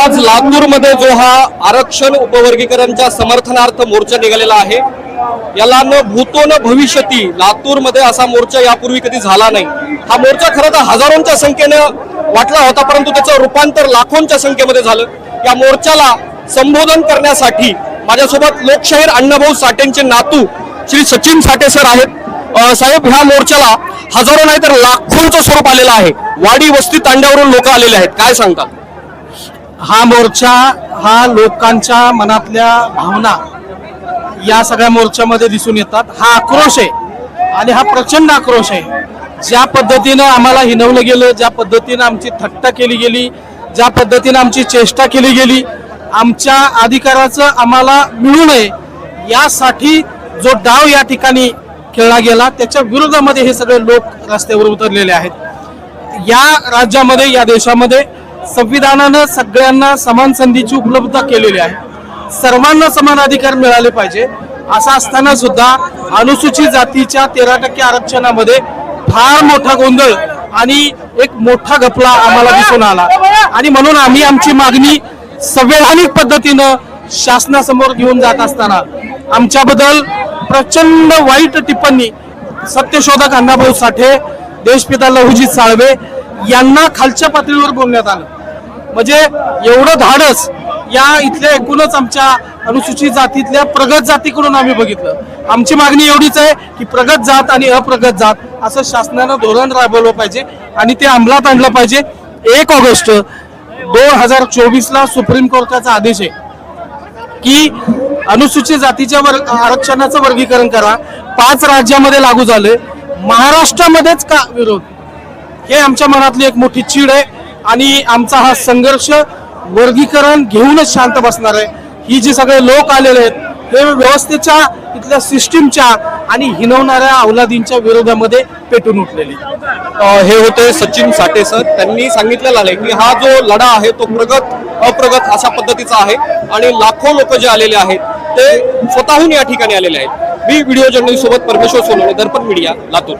आज लातूरमध्ये जो हा आरक्षण उपवर्गीकरणच्या समर्थनार्थ मोर्चा निघालेला आहे, याला न भूतो न भविष्यती लातूरमध्ये असा मोर्चा यापूर्वी कधी झाला नाही। हा मोर्चा खरं तर हजारोंच्या संख्येने वाटला होता, परंतु त्याचं रूपांतर लाखोंच्या संख्येमध्ये झालं। या मोर्चाला संबोधन करण्यासाठी माझ्यासोबत लोकशाहीर अण्णाभाऊ साठेंचे नातू श्री सचिन साठे सर आहेत। साहेब, ह्या मोर्चाला हजारो नाही तर लाखोंचं स्वरूप आलेलं आहे। वाडी वस्ती तांड्यावरून लोक आलेले आहेत, काय सांगतात? हा मोर्चा हा लोकांच्या मनातल्या भावना या सगळ्या मोर्चामध्ये दिसून येतात। हा आक्रोश आहे आणि हा प्रचंड आक्रोश आहे। ज्या पद्धतीनं आम्हाला हिनवलं गेलं, ज्या पद्धतीनं आमची थट्टा केली गेली, ज्या पद्धतीनं आमची चेष्टा केली गेली, आमच्या अधिकाराचं आम्हाला मिळू नये यासाठी जो डाव या ठिकाणी खेळला गेला, त्याच्या विरोधामध्ये हे सगळे लोक रस्त्यावर उतरलेले आहेत। या राज्यामध्ये, या देशामध्ये संविधानानं सगळ्यांना समान संधीची उपलब्धता केलेली आहे। सर्वांना समान अधिकार मिळाले पाहिजे। असं असताना सुद्धा अनुसूचित जातीच्या 13% आरक्षणामध्ये फार मोठा गोंधळ आणि एक मोठा घपला आम्हाला दिसून आला आणि म्हणून आम्ही आमची मागणी संवैधानिक पद्धतीनं शासनासमोर घेऊन जात असताना आमच्याबद्दल प्रचंड वाईट टिप्पणी सत्यशोधक अण्णाभाऊ साठे, देशपिता लहुजी साळवे यांना खालच्या पातळीवर बोलण्यात आलं। म्हणजे एवढं धाडस या इथल्या एकूणच आमच्या अनुसूचित जातीतल्या प्रगत जातीकडून आम्ही बघितलं। आमची मागणी एवढीच आहे की प्रगत जात आणि अप्रगत जात असं शासनानं धोरण राबवलं पाहिजे आणि ते अंमलात आणलं पाहिजे। 1 ऑगस्ट 2024ला सुप्रीम कोर्टाचा आदेश आहे की अनुसूचित जातीच्या आरक्षणाचं वर्गीकरण करा। 5 राज्यामध्ये लागू झाले, महाराष्ट्रामध्येच का विरोध? हे आमच्या मनातली एक मोठी चीड आहे आणि आमचा हा संघर्ष वर्गीकरण घेऊनच शांत बसणार आहे। ही जी सगळे लोक आलेले आहेत हे व्यवस्थेच्या इथल्या सिस्टीमच्या आणि हिनवणाऱ्या अवलादींच्या विरोधामध्ये पेटून उठलेली। हे होते सचिन साठे सर। त्यांनी सांगितलेलं आहे की हा जो लढा आहे तो प्रगत अप्रगत अशा पद्धतीचा आहे आणि लाखो लोक जे आलेले आहेत ते स्वतःहून या ठिकाणी आलेले आहेत। मी व्हिडिओ जर्नलिस्ट सोबत परमेश्वर सोनवणे, दर्पण मीडिया, लातूर।